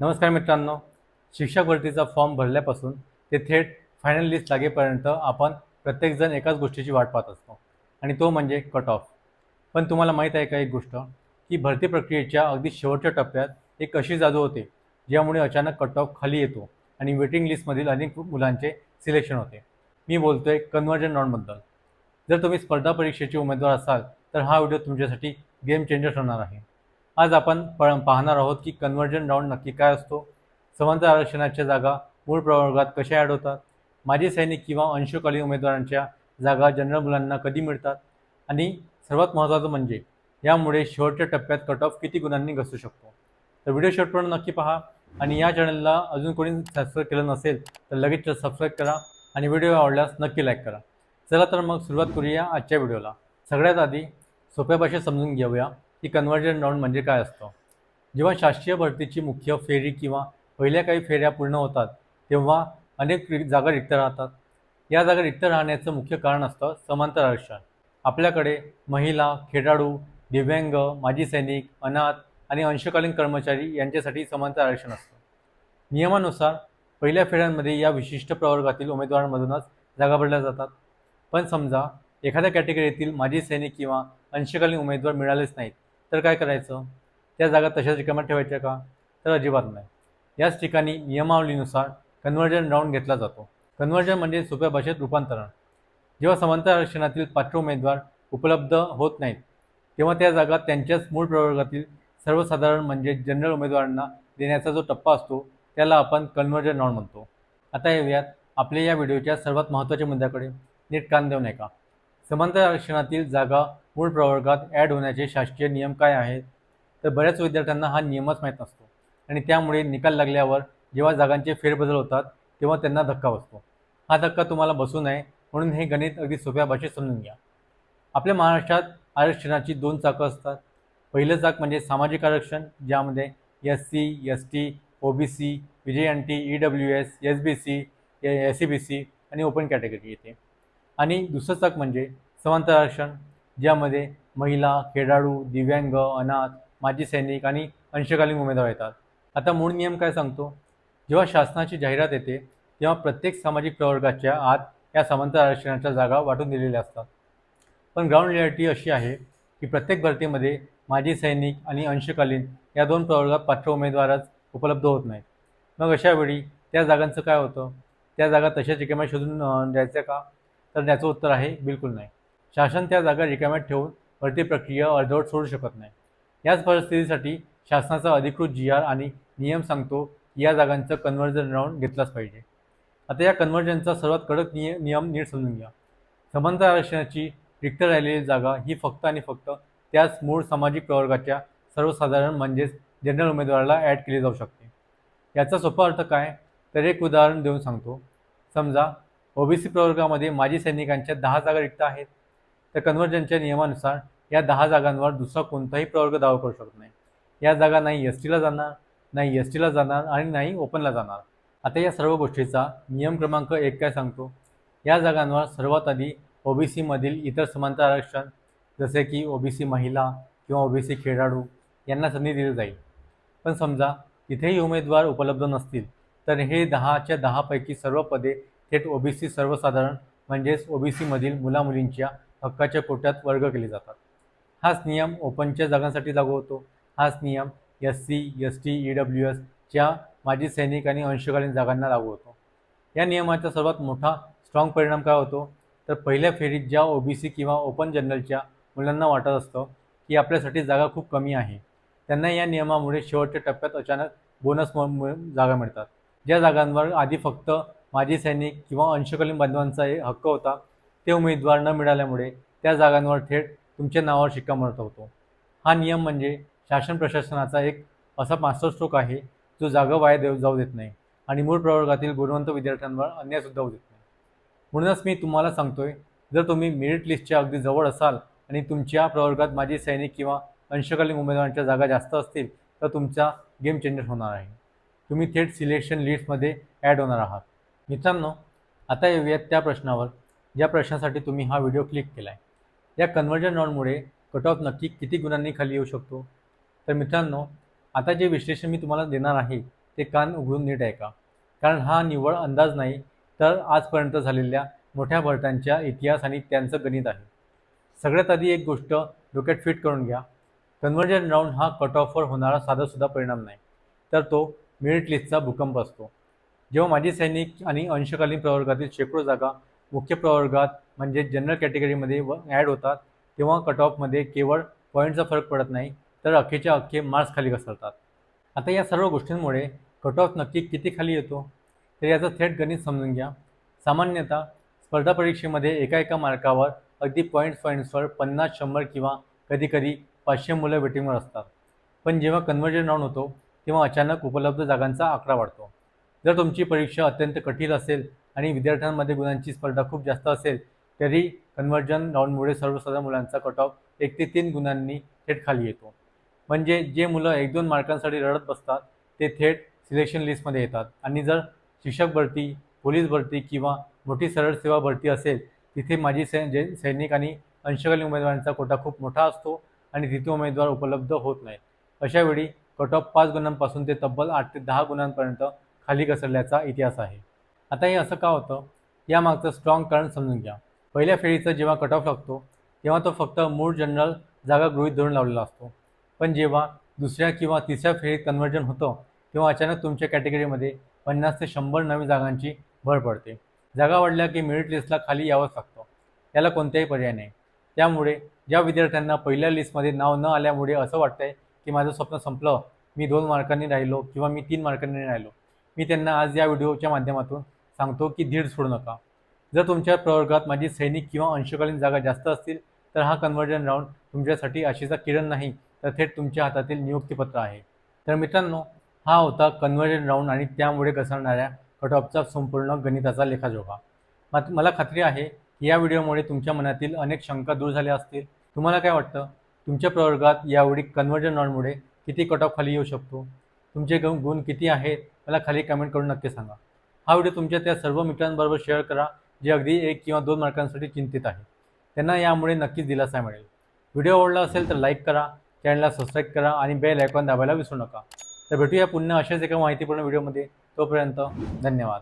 नमस्कार मित्रांनो. शिक्षक भरतीचा फॉर्म भरल्यापासून ते थेट फायनल लिस्ट लागेपर्यंत आपण प्रत्येकजण एकाच गोष्टीची वाट पाहत असतो आणि तो म्हणजे कट ऑफ. पण तुम्हाला माहीत आहे का एक गोष्ट, की भरती प्रक्रियेच्या अगदी शेवटच्या टप्प्यात एक अशी जादू होते ज्यामुळे अचानक कट ऑफ खाली येतो आणि वेटिंग लिस्टमधील अनेक मुलांचे सिलेक्शन होते. मी बोलतोय कन्व्हर्जन राऊंडबद्दल. जर तुम्ही स्पर्धा परीक्षेचे उमेदवार असाल तर हा व्हिडिओ तुमच्यासाठी गेम चेंजर ठरणार आहे. आज आपण पाहणार आहोत की कन्व्हर्जन राऊंड नक्की काय असतो, समांतर आरक्षणाच्या जागा मूळ प्रवर्गात कशा ॲड होतात, माजी सैनिक किंवा अंशकालीन उमेदवारांच्या जागा जनरल मुलांना कधी मिळतात आणि सर्वात महत्त्वाचं म्हणजे यामुळे शेवटच्या टप्प्यात कट ऑफ किती गुणांनी घसरू शकतो. तर व्हिडिओ शेवटपर्यंत नक्की पहा आणि या चॅनलला अजून कोणी सबस्क्राईब केलं नसेल तर लगेच सबस्क्राईब करा आणि व्हिडिओ आवडल्यास नक्की लाईक करा. चला तर मग सुरुवात करूया आजच्या व्हिडिओला. सगळ्यात आधी सोप्या भाषेत समजून घेऊया की कन्व्हर्जन राऊंड म्हणजे काय असतं. जेव्हा शासकीय भरतीची मुख्य फेरी किंवा पहिल्या काही फेऱ्या पूर्ण होतात तेव्हा अनेक जागा रिक्त राहतात. या जागा रिक्त राहण्याचं मुख्य कारण असतं समांतर आरक्षण. आपल्याकडे महिला, खेळाडू, दिव्यांग, माजी सैनिक, अनाथ आणि अंशकालीन कर्मचारी यांच्यासाठी समांतर आरक्षण असतं. नियमानुसार पहिल्या फेऱ्यांमध्ये या विशिष्ट प्रवर्गातील उमेदवारांमधूनच जागा भरल्या जातात. पण समजा एखाद्या कॅटेगरीतील माजी सैनिक किंवा अंशकालीन उमेदवार मिळालेच नाहीत तर काय करायचं? त्या जागा तशाच रिकाम्या ठेवायच्या का? तर अजिबात नाही. याच ठिकाणी नियमावलीनुसार कन्व्हर्जन राऊंड घेतला जातो. कन्व्हर्जन म्हणजे सोप्या भाषेत रूपांतरण. जेव्हा समांतर आरक्षणातील पात्र उमेदवार उपलब्ध होत नाहीत तेव्हा त्या जागा त्यांच्याच मूळ प्रवर्गातील सर्वसाधारण म्हणजे जनरल उमेदवारांना देण्याचा जो टप्पा असतो त्याला आपण कन्व्हर्जन राऊंड म्हणतो. आता येऊयात आपल्या या व्हिडिओच्या सर्वात महत्त्वाच्या मुद्द्याकडे. नीट कान देऊ नका. समांतर आरक्षणातील जागा मूळ प्रवर्गात ॲड होण्याचे शासकीय नियम काय आहेत? तर बऱ्याच विद्यार्थ्यांना हा नियमच माहीत नसतो आणि त्यामुळे निकाल लागल्यावर जेव्हा जागांचे फेरबदल होतात तेव्हा त्यांना धक्का बसतो. हा धक्का तुम्हाला बसू नये म्हणून हे गणित अगदी सोप्या भाषेत समजून घ्या. आपल्या महाराष्ट्रात आरक्षणाची दोन चाकं असतात. पहिलं चाक म्हणजे सामाजिक आरक्षण, ज्यामध्ये SC, ST, OBC, VJNT, EWS, SBC, SEBC आणि ओपन कॅटेगरी येते. आणि दुसरं चाक म्हणजे समांतर आरक्षण, ज्यामध्ये महिला, खेळाडू, दिव्यांग, अनाथ, माजी सैनिक आणि अंशकालीन उमेदवार येतात. आता मूळ नियम काय सांगतो? जेव्हा शासनाची जाहिरात येते तेव्हा प्रत्येक सामाजिक प्रवर्गाच्या आत या समांतर आरक्षणाच्या जागा वाटून दिलेल्या असतात. पण ग्राउंड रियालिटी अशी आहे की प्रत्येक भरतीमध्ये माजी सैनिक आणि अंशकालीन या दोन प्रवर्गात पात्र उमेदवारच उपलब्ध होत नाहीत. मग अशा वेळी त्या जागांचं काय होतं? त्या जागा तशाच रिकाम्या शोधून द्यायच्या का? तर त्याचं उत्तर आहे बिलकुल नाही. शासन त्या जागा रिकाम्यात ठेवून भरती प्रक्रिया अर्धवट सोडू शकत नाही. याच परिस्थितीसाठी शासनाचा अधिकृत GR आणि नियम सांगतो की या जागांचं कन्व्हर्जन राऊंड घेतलाच पाहिजे. आता या कन्व्हर्जनचा सर्वात कडक नियम नीट समजून घ्या. समांतर आरक्षणाची रिक्त राहिलेली जागा ही फक्त आणि फक्त त्याच मूळ सामाजिक प्रवर्गाच्या सर्वसाधारण म्हणजेच जनरल उमेदवाराला ॲड केली जाऊ शकते. याचा सोपा अर्थ काय? तर एक उदाहरण देऊन सांगतो. समजा OBC प्रवर्गामध्ये माजी सैनिकांच्या 10 जागा रिक्त आहेत. तर कन्व्हर्जनच्या नियमानुसार या 10 जागांवर दुसरा कोणताही प्रवर्ग दावा करू शकत नाही. या जागा नाही STला जाणार, नाही STला जाणार आणि नाही ओपनला जाणार. आता या सर्व गोष्टीचा नियम क्रमांक 1 काय सांगतो? या जागांवर सर्वात आधी OBC मधील इतर समांतर आरक्षण जसे की OBC महिला किंवा OBC खेळाडू यांना संधी दिली जाईल. पण समजा इथेही उमेदवार उपलब्ध नसतील तर हे 10च्या 10 पैकी सर्व पदे थेट OBC सर्वसाधारण म्हणजेच OBC मधील मुलामुलींच्या हक्काच्या कोट्यात वर्ग केले जातात. हाच नियम ओपनच्या जागांसाठी लागू होतो. हाच नियम SC, ST, EWS च्या माजी सैनिक आणि अंशकालीन जागांना लागू होतो. या नियमाचा सर्वात मोठा स्ट्रॉंग परिणाम काय होतो? तर पहिल्या फेरीत ज्या OBC किंवा ओपन जनरलच्या मुलांना वाटत असतं की आपल्यासाठी जागा खूप कमी आहे, त्यांना या नियमामुळे शेवटच्या टप्प्यात अचानक बोनस जागा मिळतात. ज्या जागांवर आधी फक्त माजी सैनिक किंवा अंशकालीन बांधवांचा हक्क होता ते उमेदवार न मिळाल्यामुळे त्या जागांवर थेट तुमच्या नावावर शिक्कामोर्तब होतो. हा नियम म्हणजे शासन प्रशासनाचा एक असा मास्टर स्ट्रोक आहे जो जागा वाया जाऊ देत नाही आणि मूळ प्रवर्गातील गुणवंत विद्यार्थ्यांवर अन्यायसुद्धा होऊ देत नाही. म्हणूनच मी तुम्हाला सांगतोय, जर तुम्ही मेरिट लिस्टच्या अगदी जवळ असाल आणि तुमच्या प्रवर्गात माजी सैनिक किंवा अंशकालीन उमेदवारांच्या जागा जास्त असतील तर तुमचा गेम चेंजर होणार आहे. तुम्ही थेट सिलेक्शन लिस्टमध्ये ॲड होणार आहात. मित्रांनो, आता येऊयात त्या प्रश्नावर ज्या प्रश्नासाठी तुम्ही हा व्हिडिओ क्लिक केला आहे. या कन्व्हर्जन राऊंडमुळे कट ऑफ नक्की किती गुणांनी खाली येऊ शकतो? तर मित्रांनो, आता जे विश्लेषण मी तुम्हाला देणार आहे ते कान उघडून नीट ऐका, कारण हा निव्वळ अंदाज नाही तर आजपर्यंत झालेल्या मोठ्या भरत्यांच्या इतिहास आणि त्यांचं गणित आहे. सगळ्यात आधी एक गोष्ट डोक्यात फिट करून घ्या. कन्व्हर्जन राऊंड हा कट ऑफवर होणारा साधासुद्धा परिणाम नाही, तर तो मेरिट लिस्टचा भूकंप असतो. जेव्हा माजी सैनिक आणि अंशकालीन प्रवर्गातील शेकडो जागा मुख्य प्रवर्गात म्हणजे जनरल कॅटेगरीमध्ये ॲड होतात, तेव्हा कट ऑफमध्ये केवळ पॉईंटचा फरक पडत नाही, तर अख्खेच्या अख्खे मार्क्स खाली घसरतात. आता या सर्व गोष्टींमुळे कट ऑफ नक्की किती खाली येतो, तर याचं थेट गणित समजून घ्या. सामान्यतः स्पर्धा परीक्षेमध्ये एका मार्कावर अगदी पॉईंट्सवर 50, 100 किंवा कधीकधी 500 मुलं वेटिंगवर असतात. पण जेव्हा कन्व्हर्जन राऊंड होतो तेव्हा अचानक उपलब्ध जागांचा आकडा वाढतो. जर तुमची परीक्षा अत्यंत कठीण असेल आणि विद्यार्थ्यांमध्ये गुणांची स्पर्धा खूप जास्त असेल, तरी कन्व्हर्जन राऊंडमुळे सर्वसाधारण मुलांचा कट ऑफ 1 ते 3 गुणांनी थेट खाली येतो. म्हणजे जे मुलं 1-2 मार्कांसाठी रडत बसतात ते थेट सिलेक्शन लिस्टमध्ये येतात. आणि जर शिक्षक भरती, पोलीस भरती किंवा मोठी सरळ सेवा भरती असेल, तिथे माजी सैनिक आणि अंशकालीन उमेदवारांचा कोटा खूप मोठा असतो आणि तिथे उमेदवार उपलब्ध होत नाहीत. अशा वेळी कट ऑफ 5 गुणांपासून ते तब्बल 8 ते 10 गुणांपर्यंत खाली घसरल्याचा इतिहास आहे. आता हे असं का होतं, यामागचं स्ट्रॉंग कारण समजून घ्या. पहिल्या फेरीचा जेव्हा कट ऑफ लागतो तेव्हा तो फक्त मूळ जनरल जागा गृहीत धरून लावलेला असतो. पण जेव्हा दुसऱ्या किंवा तिसऱ्या फेरीत कन्व्हर्जन होतं तेव्हा अचानक तुमच्या कॅटेगरीमध्ये 50 ते 100 नवीन जागांची भर पडते. जागा वाढल्या की मेरिट लिस्टला खाली यावंच लागतं. याला कोणताही पर्याय नाही. त्यामुळे ज्या विद्यार्थ्यांना पहिल्या लिस्टमध्ये नाव न आल्यामुळे असं वाटतंय की माझं स्वप्न संपलं, मी 2 मार्कांनी राहिलो किंवा मी 3 मार्कांनी राहिलो, मी त्यांना आज या व्हिडिओच्या माध्यमातून सांगतो की धीर सोडू नका. जर तुमच्या प्रवर्गात माजी सैनिक किंवा अंशकालीन जागा जास्त असतील, तर हा कन्व्हर्जन राऊंड तुमच्यासाठी आशेचा किरण नाही, तर थेट तुमच्या हातातील नियुक्तीपत्र आहे. तर मित्रांनो, हा होता कन्व्हर्जन राऊंड आणि त्यामुळे घसरणाऱ्या कट ऑफचा संपूर्ण गणिताचा लेखाजोखा. मात्र मला खात्री आहे की या व्हिडिओमुळे तुमच्या मनातील अनेक शंका दूर झाल्या असतील. तुम्हाला काय वाटतं, तुमच्या प्रवर्गात यावेळी कन्व्हर्जन राऊंडमुळे किती कट ऑफ खाली येऊ शकतो? तुमचे गुण किती आहेत मला खाली कमेंट करून नक्की सांगा. हा व्हिडिओ तुमच्या त्या सर्व मित्रांबरोबर शेअर करा जे अगदी 1 किंवा 2 मार्कांसाठी चिंतित आहेत. त्यांना यामुळे नक्कीच दिलासा मिळेल. व्हिडिओ आवडला असेल तर लाईक करा, चॅनलला सबस्क्राईब करा आणि बेल आयकॉन दाबायला विसरू नका. तर भेटूया पुन्हा अशाच एका माहितीपूर्ण व्हिडिओमध्ये. तोपर्यंत धन्यवाद.